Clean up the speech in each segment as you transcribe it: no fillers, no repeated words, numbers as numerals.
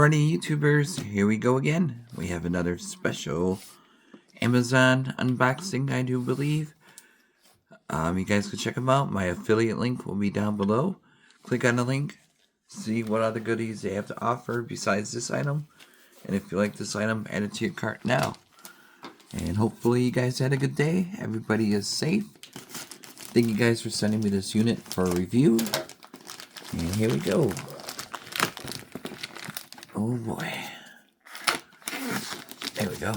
Alrighty, YouTubers, here we go again. We have another special Amazon unboxing, I do believe. You guys can check them out. My affiliate link will be down below. Click on the link, see what other goodies they have to offer besides this item. And if you like this item, add it to your cart now. And hopefully you guys had a good day. Everybody is safe. Thank you guys for sending me this unit for a review. And here we go. Oh boy. There we go.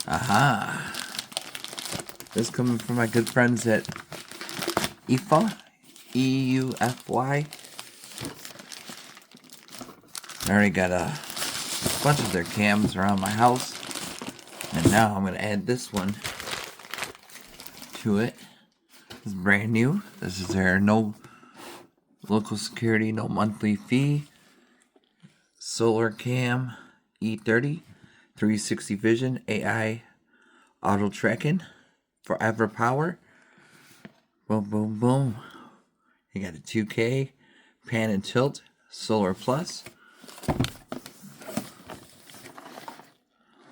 Aha. This coming from my good friends at eufy. E-U-F-Y. I already got a bunch of their cams around my house. And now I'm going to add this one to it. It's brand new. This is their no local security, no monthly fee. SoloCam E30, 360 vision, AI auto tracking, forever power. Boom, boom, boom. You got a 2K, pan and tilt, solar plus.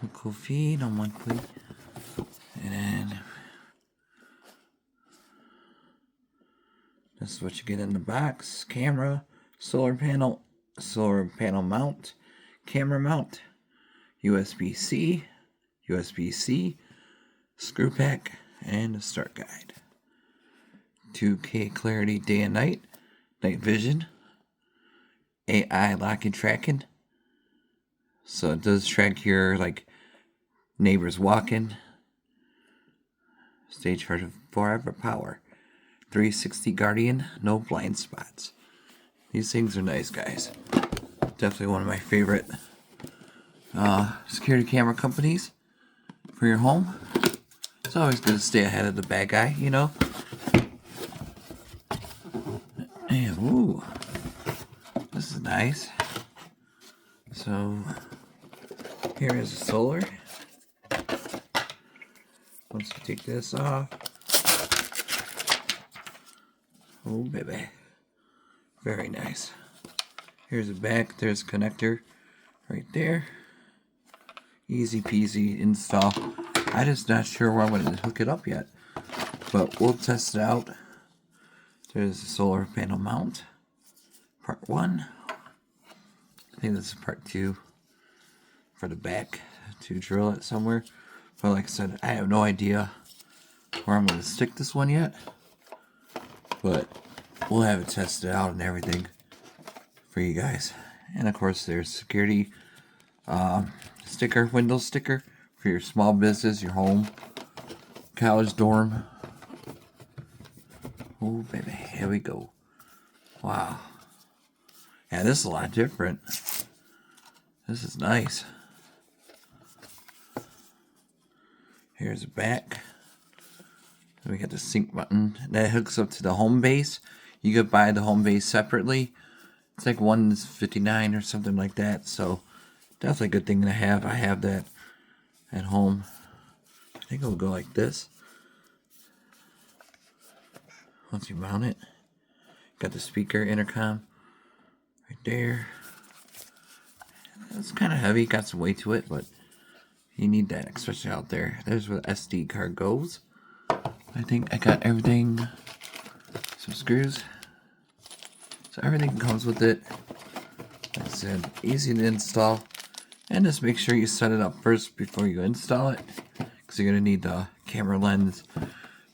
Local fee, no monthly. And then this is what you get in the box. Camera, solar panel mount, camera mount, USB-C, USB-C, screw pack, and a start guide. 2K clarity day and night vision, AI locking tracking. So it does track your neighbors walking. Stage for forever power. 360 Guardian, no blind spots. These things are nice, guys. Definitely one of my favorite security camera companies for your home. It's always good to stay ahead of the bad guy, you know. And ooh, this is nice. So here is the solar. Once you take this off, oh baby. Very nice. Here's the back. There's a connector right there. Easy peasy install. I'm just not sure where I'm going to hook it up yet, but we'll test it out. There's the solar panel mount. Part 1. I think this is part 2 for the back to drill it somewhere. But like I said, I have no idea where I'm going to stick this one yet. But we'll have it tested out and everything for you guys. And of course there's security sticker, window sticker for your small business, your home, college dorm. Oh baby, here we go. Wow. Yeah, this is a lot different. This is nice. Here's the back. We got the sync button that hooks up to the HomeBase. You could buy the HomeBase separately. It's like $159 or something like that. So definitely a good thing to have. I have that at home. I think it'll go like this. Once you mount it, got the speaker intercom right there. It's kind of heavy. Got some weight to it, but you need that, especially out there. There's where the SD card goes. I think I got everything. Some screws. So everything comes with it. Like I said, easy to install. And just make sure you set it up first before you install it, because you're going to need the camera lens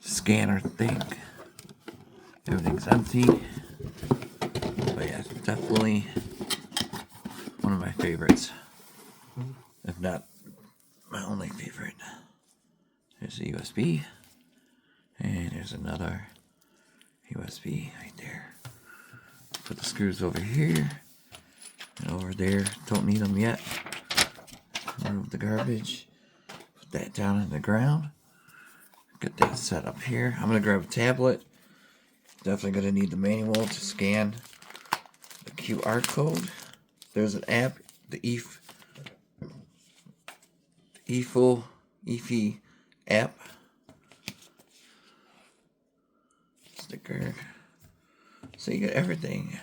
scanner thing. Everything's empty. But yeah, it's definitely one of my favorites. If not my only favorite. There's a USB. And there's another USB right there. Put the screws over here and over there. Don't need them yet. Remove the garbage. Put that down in the ground. Get that set up here. I'm going to grab a tablet. Definitely going to need the manual to scan the QR code. There's an app, the eufy app. Sticker. So you got everything.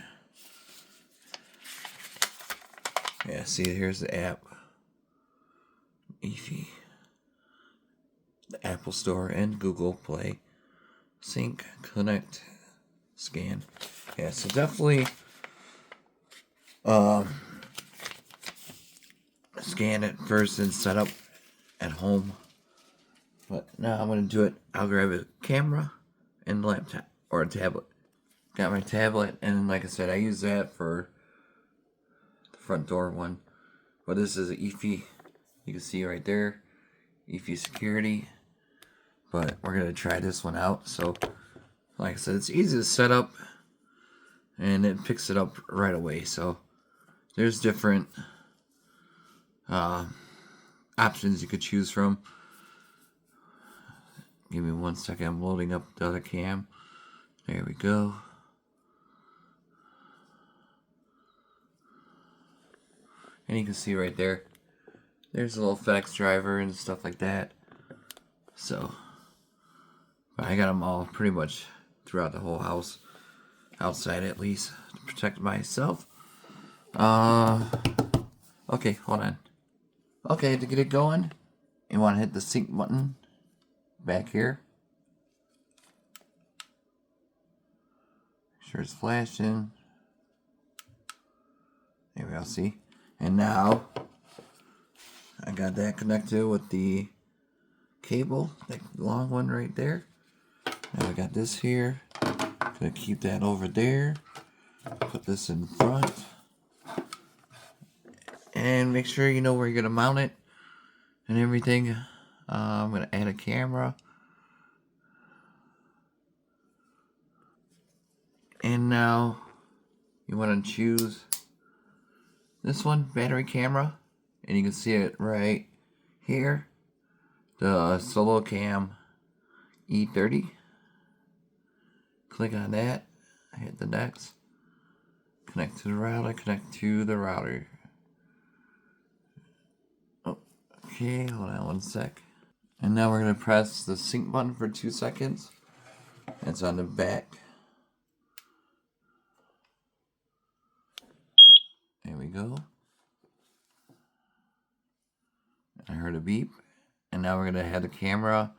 Yeah, see, here's the app. eufy. The Apple Store and Google Play. Sync, connect, scan. Yeah, so definitely scan it first and set up at home. But now I'm going to do it. I'll grab a camera and a laptop or a tablet. Got my tablet, and like I said, I use that for the front door one. But this is an eufy. You can see right there, eufy security. But we're going to try this one out. So, like I said, it's easy to set up, and it picks it up right away. So, there's different options you could choose from. Give me 1 second. I'm loading up the other cam. There we go. And you can see right there, there's a little FedEx driver and stuff like that. So, but I got them all pretty much throughout the whole house, outside at least, to protect myself. Okay, hold on. Okay, to get it going, you want to hit the sync button back here. Make sure it's flashing. There we go, see? And now, I got that connected with the cable, that long one right there. Now I got this here. Gonna keep that over there. Put this in front. And make sure you know where you're gonna mount it and everything. I'm gonna add a camera. And now you want to choose this one, battery camera, and you can see it right here, the SoloCam E30. Click on that, hit the next, connect to the router, connect to the router. Okay, hold on 1 sec. And now we're going to press the sync button for 2 seconds. It's on the back. There we go. I heard a beep. And now we're going to have the camera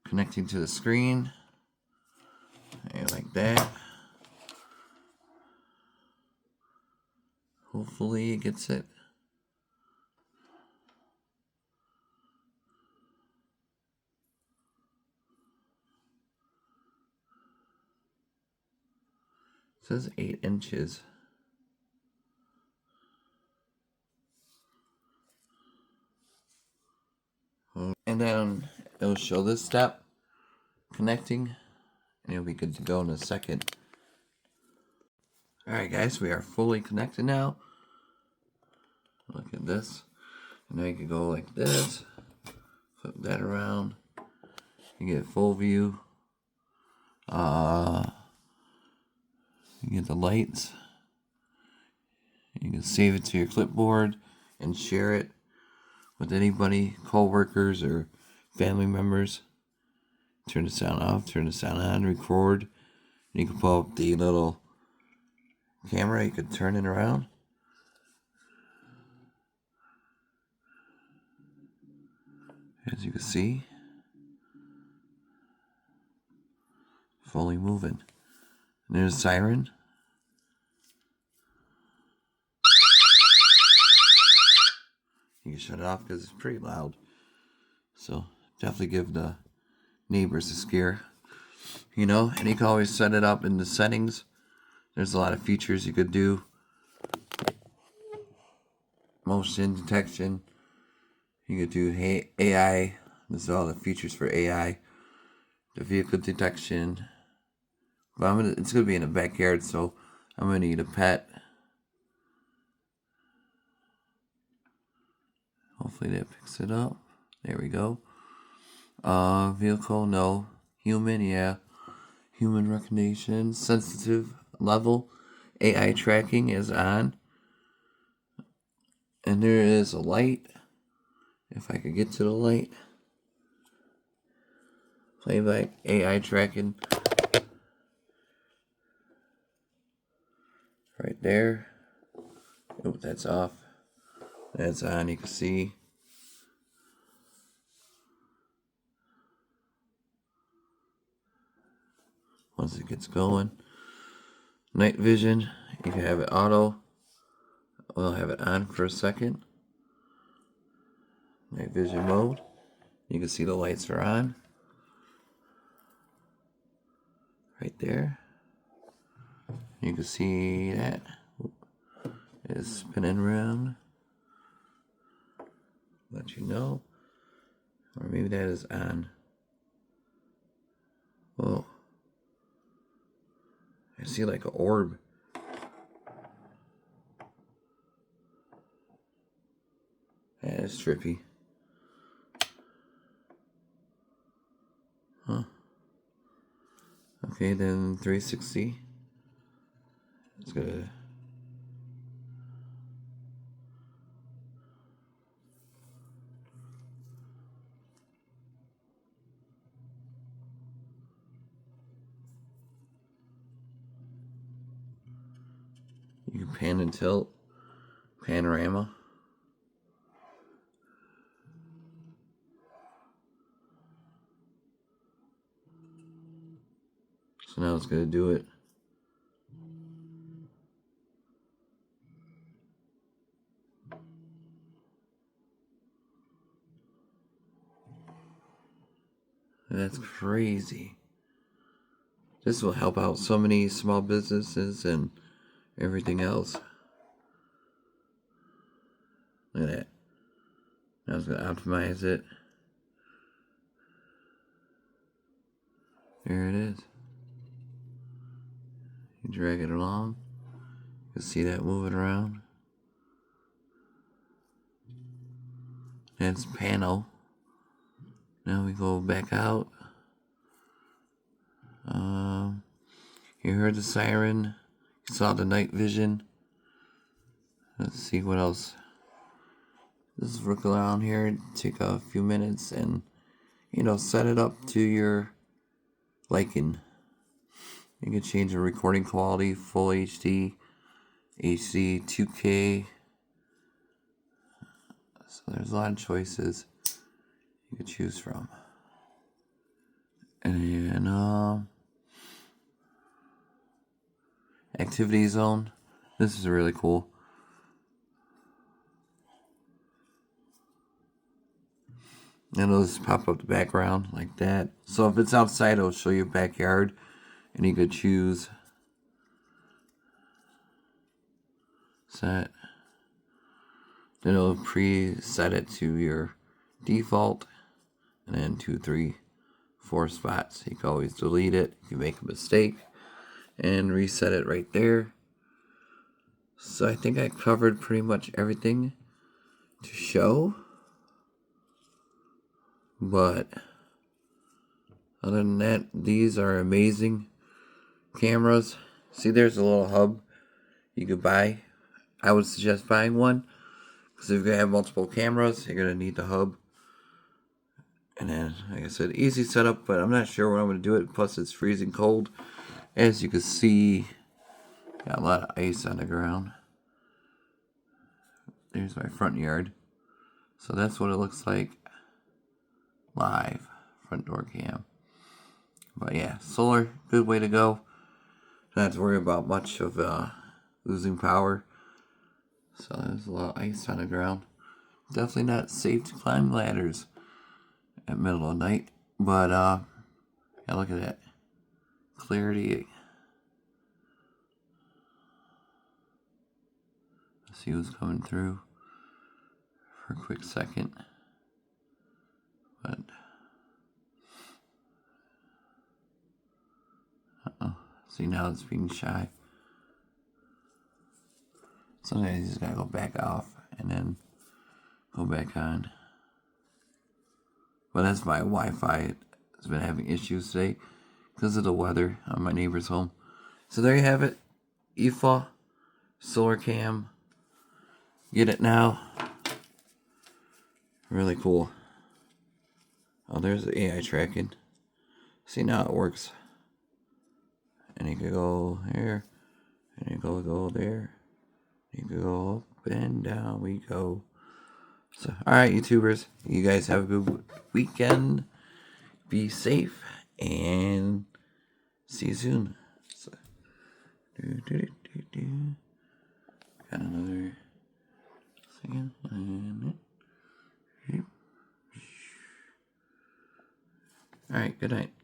connecting to the screen. And like that. Hopefully it gets it. It says 8 inches. And then it'll show this step connecting, and you'll be good to go in a second. Alright guys, we are fully connected now. Look at this. And now you can go like this, flip that around, you get full view. You get the lights. You can save it to your clipboard and share it with anybody, co-workers or family members. Turn the sound off, turn the sound on, record. And you can pull up the little camera, you can turn it around. As you can see, fully moving. And there's a siren. You can shut it off because it's pretty loud. So definitely give the neighbors a scare. You know, and you can always set it up in the settings. There's a lot of features you could do. Motion detection. You could do AI. This is all the features for AI. The vehicle detection. But it's going to be in the backyard, so I'm going to need a pet. Hopefully that picks it up. There we go. Vehicle, no. Human, yeah. Human recognition. Sensitive level. AI tracking is on. And there is a light. If I could get to the light. Playback, AI tracking. Right there. Oh, that's off. That's on, you can see. Once it gets going. Night vision, you can have it auto. We'll have it on for a second. Night vision mode. You can see the lights are on. Right there. You can see that is spinning around. Let you know. Or maybe that is on. Whoa. I see like an orb. That is trippy. Huh. Okay, then 360. It's gonna. You can pan and tilt. Panorama. So now it's gonna do it. That's crazy. This will help out so many small businesses and everything else. Look at that. Now it's going to optimize it. There it is. You drag it along. You can see that moving around. That's panel. Now we go back out. You heard the siren. You saw the night vision. Let's see what else. Just look around here. Take a few minutes and, set it up to your liking. You can change the recording quality, full HD, HD, 2K. So there's a lot of choices you could choose from. And activity zone. This is really cool. And it'll just pop up the background like that. So if it's outside, it'll show your backyard. And you could choose set. Then it'll preset it to your default. And then 2, 3, 4 spots. You can always delete it if you make a mistake. And reset it right there. So I think I covered pretty much everything to show. But other than that, these are amazing cameras. See, there's a little hub you could buy. I would suggest buying one, because if you have multiple cameras, you're going to need the hub. And then, like I said, easy setup, but I'm not sure when I'm going to do it. Plus, it's freezing cold. As you can see, got a lot of ice on the ground. There's my front yard. So that's what it looks like live, front door cam. But yeah, solar, good way to go. Don't have to worry about much of losing power. So there's a lot of ice on the ground. Definitely not safe to climb ladders at middle of night. But yeah, look at that clarity. Let's see who's coming through for a quick second. But see, now it's being shy. Sometimes you just gotta go back off and then go back on. But that's my Wi-Fi. It's been having issues today because of the weather on my neighbor's home. So there you have it. eufy, SoloCam. Get it now. Really cool. Oh, there's the AI tracking. See, now it works. And you can go here. And you go there. You can go up and down we go. So, alright, YouTubers, you guys have a good weekend. Be safe, and see you soon. So, got another second. Alright, good night.